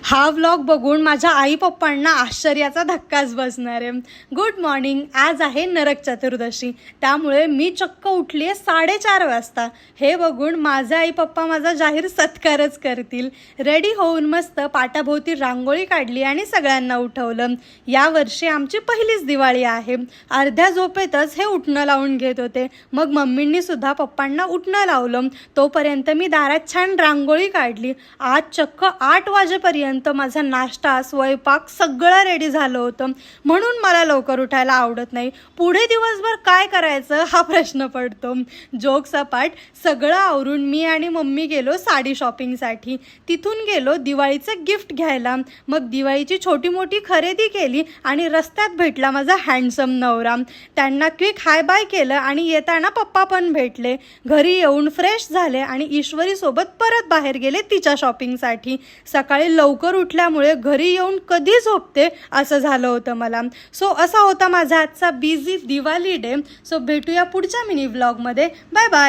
हा व्लॉग बघून माझ्या आई पप्पांना आश्चर्याचा धक्काच बसणार आहे। Good morning. आज आहे नरक चतुर्दशी, त्यामुळे मी चक्क उठली आहे 4:30 वाजता। हे बघून माझे आई पप्पा माझा जाहीर सत्कारच करतील। रेडी होऊन मस्त पाटाभोवती रांगोळी काढली आणि सगळ्यांना उठवलं। यावर्षी आमची पहिलीच दिवाळी आहे। अर्ध्या झोपेतच हे उठणं लावून घेत होते। मग मम्मींनी सुद्धा पप्पांना उठणं लावलं। तोपर्यंत मी दारात छान रांगोळी काढली। आज चक्क 8 वाजेपर्यंत माझा नाश्ता स्वयंपाक सगळं रेडी झालं होतं, म्हणून मला लवकर उठायला आवडत नाही। पुढे दिवसभर काय करायचं हा प्रश्न पडतो। जोक सपाट सगळं आवरून मी आणि मम्मी गेलो साडी शॉपिंगसाठी। तिथून गेलो दिवाळीचे गिफ्ट घ्यायला। मग दिवाळीची छोटी मोठी खरेदी केली आणि रस्त्यात भेटला माझा हँडसम नवरा। त्यांना क्विक हाय बाय केलं आणि येताना पप्पा पण भेटले। घरी येऊन फ्रेश झाले आणि ईश्वरी सोबत परत बाहेर गेले तिच्या शॉपिंगसाठी। सकाळी लवकर उठल्यामुळे घरी येऊन कधी झोपते असं झालं होतं मला। सो असा होता माझा आजचा बिझी दिवाळी डे। सो भेटूया पुढच्या मिनी व्लॉगमध्ये। Bye bye.